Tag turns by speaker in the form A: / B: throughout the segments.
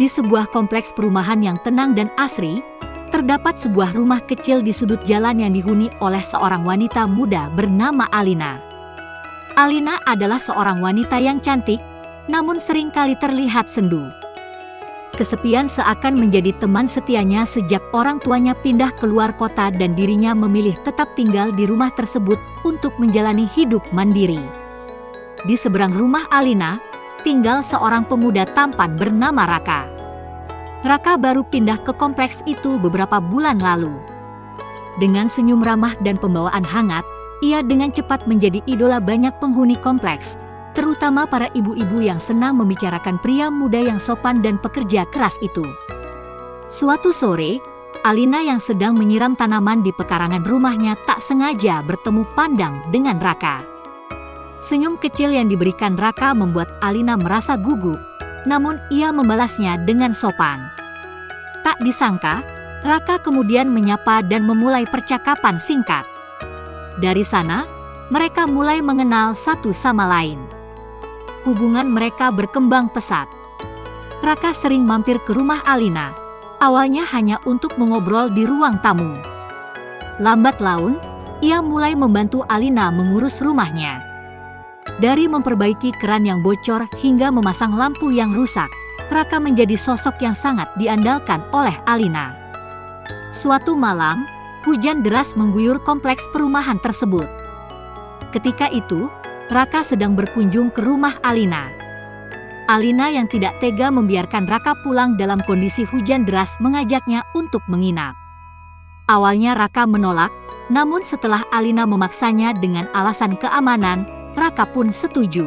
A: Di sebuah kompleks perumahan yang tenang dan asri, terdapat sebuah rumah kecil di sudut jalan yang dihuni oleh seorang wanita muda bernama Alina. Alina adalah seorang wanita yang cantik, namun seringkali terlihat sendu. Kesepian seakan menjadi teman setianya sejak orang tuanya pindah keluar kota dan dirinya memilih tetap tinggal di rumah tersebut untuk menjalani hidup mandiri. Di seberang rumah Alina, tinggal seorang pemuda tampan bernama Raka. Raka baru pindah ke kompleks itu beberapa bulan lalu. Dengan senyum ramah dan pembawaan hangat, ia dengan cepat menjadi idola banyak penghuni kompleks, terutama para ibu-ibu yang senang membicarakan pria muda yang sopan dan pekerja keras itu. Suatu sore, Alina yang sedang menyiram tanaman di pekarangan rumahnya tak sengaja bertemu pandang dengan Raka. Senyum kecil yang diberikan Raka membuat Alina merasa gugup, namun ia membalasnya dengan sopan. Tak disangka, Raka kemudian menyapa dan memulai percakapan singkat. Dari sana, mereka mulai mengenal satu sama lain. Hubungan mereka berkembang pesat. Raka sering mampir ke rumah Alina, awalnya hanya untuk mengobrol di ruang tamu. Lambat laun, ia mulai membantu Alina mengurus rumahnya. Dari memperbaiki keran yang bocor hingga memasang lampu yang rusak, Raka menjadi sosok yang sangat diandalkan oleh Alina. Suatu malam, hujan deras mengguyur kompleks perumahan tersebut. Ketika itu, Raka sedang berkunjung ke rumah Alina. Alina yang tidak tega membiarkan Raka pulang dalam kondisi hujan deras mengajaknya untuk menginap. Awalnya Raka menolak, namun setelah Alina memaksanya dengan alasan keamanan, Raka pun setuju.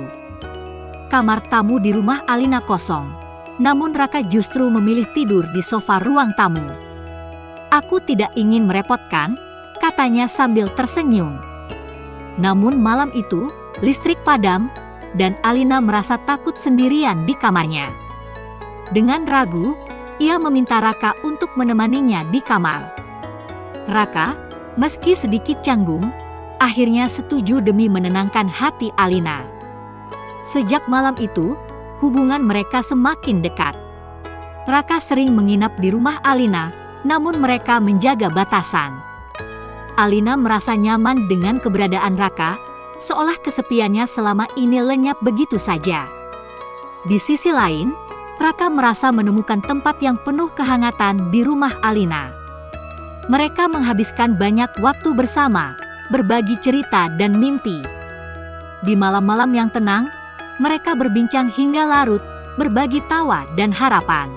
A: Kamar tamu di rumah Alina kosong, namun Raka justru memilih tidur di sofa ruang tamu. "Aku tidak ingin merepotkan," katanya sambil tersenyum. Namun malam itu, listrik padam, dan Alina merasa takut sendirian di kamarnya. Dengan ragu, ia meminta Raka untuk menemaninya di kamar. Raka, meski sedikit canggung, akhirnya setuju demi menenangkan hati Alina. Sejak malam itu, hubungan mereka semakin dekat. Raka sering menginap di rumah Alina, namun mereka menjaga batasan. Alina merasa nyaman dengan keberadaan Raka, seolah kesepiannya selama ini lenyap begitu saja. Di sisi lain, Raka merasa menemukan tempat yang penuh kehangatan di rumah Alina. Mereka menghabiskan banyak waktu bersama, berbagi cerita dan mimpi. Di malam-malam yang tenang, mereka berbincang hingga larut, berbagi tawa dan harapan.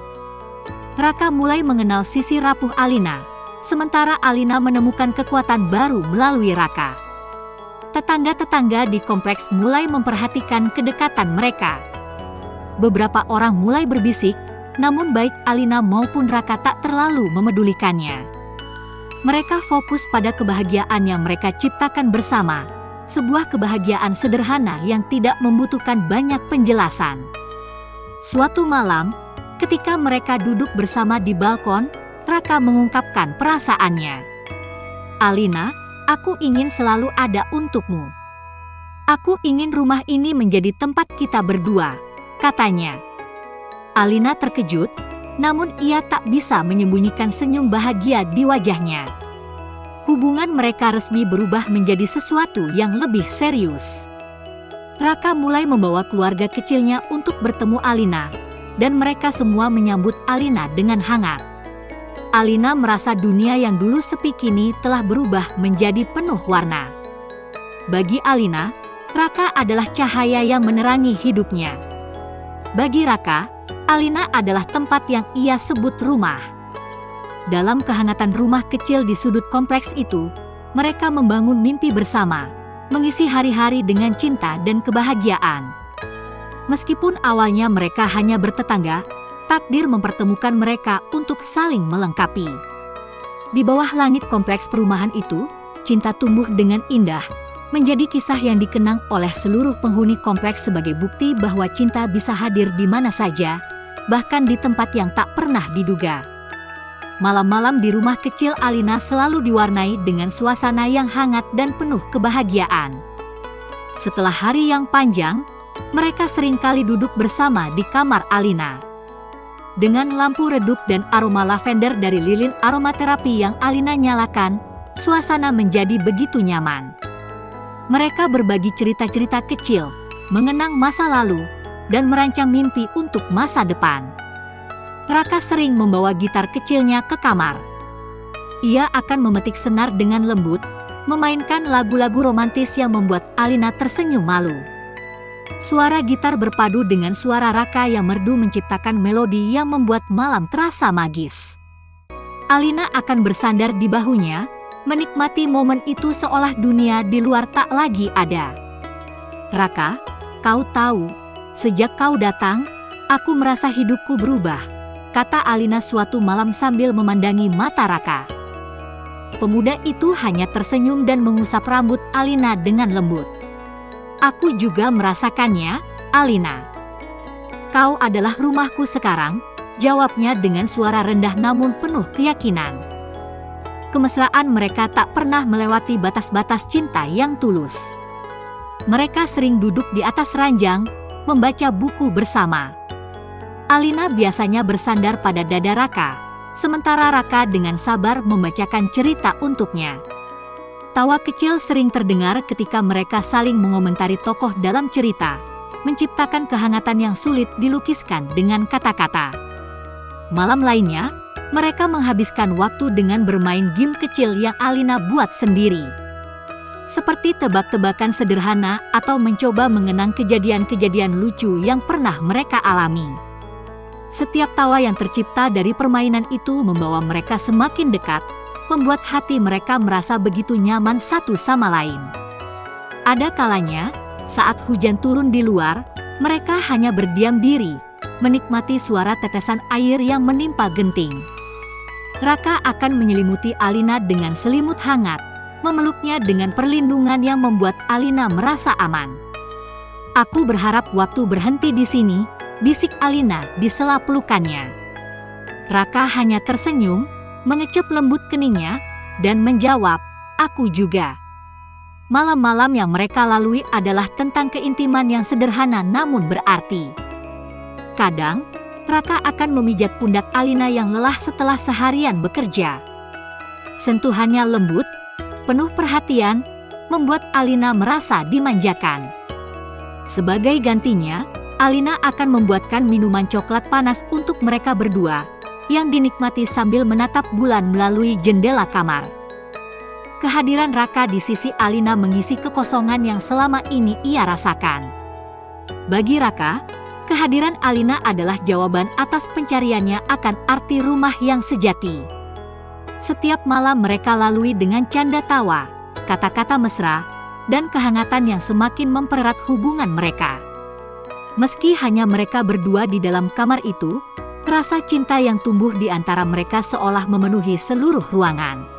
A: Raka mulai mengenal sisi rapuh Alina, sementara Alina menemukan kekuatan baru melalui Raka. Tetangga-tetangga di kompleks mulai memperhatikan kedekatan mereka. Beberapa orang mulai berbisik, namun baik Alina maupun Raka tak terlalu memedulikannya. Mereka fokus pada kebahagiaan yang mereka ciptakan bersama, sebuah kebahagiaan sederhana yang tidak membutuhkan banyak penjelasan. Suatu malam, ketika mereka duduk bersama di balkon, Raka mengungkapkan perasaannya. "Alina, aku ingin selalu ada untukmu. Aku ingin rumah ini menjadi tempat kita berdua," katanya. Alina terkejut, namun ia tak bisa menyembunyikan senyum bahagia di wajahnya. Hubungan mereka resmi berubah menjadi sesuatu yang lebih serius. Raka mulai membawa keluarga kecilnya untuk bertemu Alina, dan mereka semua menyambut Alina dengan hangat. Alina merasa dunia yang dulu sepi kini telah berubah menjadi penuh warna. Bagi Alina, Raka adalah cahaya yang menerangi hidupnya. Bagi Raka, Alina adalah tempat yang ia sebut rumah. Dalam kehangatan rumah kecil di sudut kompleks itu, mereka membangun mimpi bersama, mengisi hari-hari dengan cinta dan kebahagiaan. Meskipun awalnya mereka hanya bertetangga, takdir mempertemukan mereka untuk saling melengkapi. Di bawah langit kompleks perumahan itu, cinta tumbuh dengan indah, menjadi kisah yang dikenang oleh seluruh penghuni kompleks sebagai bukti bahwa cinta bisa hadir di mana saja, bahkan di tempat yang tak pernah diduga. Malam-malam di rumah kecil Alina selalu diwarnai dengan suasana yang hangat dan penuh kebahagiaan. Setelah hari yang panjang, mereka seringkali duduk bersama di kamar Alina. Dengan lampu redup dan aroma lavender dari lilin aromaterapi yang Alina nyalakan, suasana menjadi begitu nyaman. Mereka berbagi cerita-cerita kecil, mengenang masa lalu, dan merancang mimpi untuk masa depan. Raka sering membawa gitar kecilnya ke kamar. Ia akan memetik senar dengan lembut, memainkan lagu-lagu romantis yang membuat Alina tersenyum malu. Suara gitar berpadu dengan suara Raka yang merdu menciptakan melodi yang membuat malam terasa magis. Alina akan bersandar di bahunya, menikmati momen itu seolah dunia di luar tak lagi ada. "Raka, kau tahu, sejak kau datang, aku merasa hidupku berubah," kata Alina suatu malam sambil memandangi mata Raka. Pemuda itu hanya tersenyum dan mengusap rambut Alina dengan lembut. "Aku juga merasakannya, Alina." "Kau adalah rumahku sekarang," jawabnya dengan suara rendah namun penuh keyakinan. Kemesraan mereka tak pernah melewati batas-batas cinta yang tulus. Mereka sering duduk di atas ranjang, membaca buku bersama. Alina biasanya bersandar pada dada Raka, sementara Raka dengan sabar membacakan cerita untuknya. Tawa kecil sering terdengar ketika mereka saling mengomentari tokoh dalam cerita, menciptakan kehangatan yang sulit dilukiskan dengan kata-kata. Malam lainnya, mereka menghabiskan waktu dengan bermain game kecil yang Alina buat sendiri. Seperti tebak-tebakan sederhana atau mencoba mengenang kejadian-kejadian lucu yang pernah mereka alami. Setiap tawa yang tercipta dari permainan itu membawa mereka semakin dekat, membuat hati mereka merasa begitu nyaman satu sama lain. Ada kalanya, saat hujan turun di luar, mereka hanya berdiam diri, menikmati suara tetesan air yang menimpa genting. Raka akan menyelimuti Alina dengan selimut hangat, memeluknya dengan perlindungan yang membuat Alina merasa aman. "Aku berharap waktu berhenti di sini," bisik Alina di sela pelukannya. Raka hanya tersenyum, mengecup lembut keningnya, dan menjawab, "Aku juga." Malam-malam yang mereka lalui adalah tentang keintiman yang sederhana namun berarti. Kadang, Raka akan memijat pundak Alina yang lelah setelah seharian bekerja. Sentuhannya lembut, penuh perhatian, membuat Alina merasa dimanjakan. Sebagai gantinya, Alina akan membuatkan minuman coklat panas untuk mereka berdua, yang dinikmati sambil menatap bulan melalui jendela kamar. Kehadiran Raka di sisi Alina mengisi kekosongan yang selama ini ia rasakan. Bagi Raka, kehadiran Alina adalah jawaban atas pencariannya akan arti rumah yang sejati. Setiap malam mereka lalui dengan canda tawa, kata-kata mesra, dan kehangatan yang semakin mempererat hubungan mereka. Meski hanya mereka berdua di dalam kamar itu, rasa cinta yang tumbuh di antara mereka seolah memenuhi seluruh ruangan.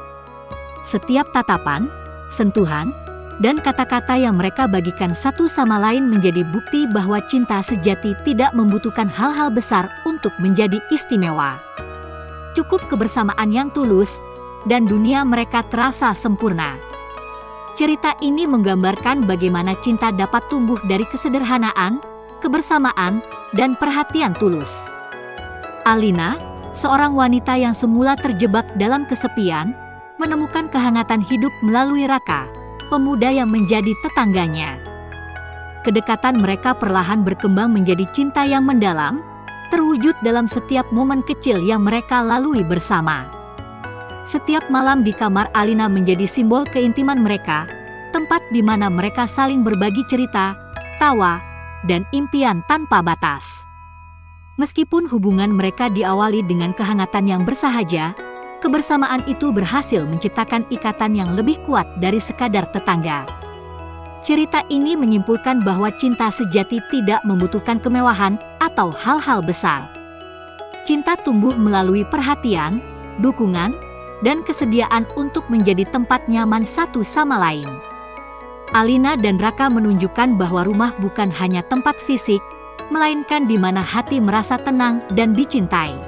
A: Setiap tatapan, sentuhan, dan kata-kata yang mereka bagikan satu sama lain menjadi bukti bahwa cinta sejati tidak membutuhkan hal-hal besar untuk menjadi istimewa. Cukup kebersamaan yang tulus, dan dunia mereka terasa sempurna. Cerita ini menggambarkan bagaimana cinta dapat tumbuh dari kesederhanaan, kebersamaan, dan perhatian tulus. Alina, seorang wanita yang semula terjebak dalam kesepian, menemukan kehangatan hidup melalui Raka, pemuda yang menjadi tetangganya. Kedekatan mereka perlahan berkembang menjadi cinta yang mendalam, terwujud dalam setiap momen kecil yang mereka lalui bersama. Setiap malam di kamar Alina menjadi simbol keintiman mereka, tempat di mana mereka saling berbagi cerita, tawa, dan impian tanpa batas. Meskipun hubungan mereka diawali dengan kehangatan yang bersahaja, kebersamaan itu berhasil menciptakan ikatan yang lebih kuat dari sekadar tetangga. Cerita ini menyimpulkan bahwa cinta sejati tidak membutuhkan kemewahan atau hal-hal besar. Cinta tumbuh melalui perhatian, dukungan, dan kesediaan untuk menjadi tempat nyaman satu sama lain. Alina dan Raka menunjukkan bahwa rumah bukan hanya tempat fisik, melainkan di mana hati merasa tenang dan dicintai.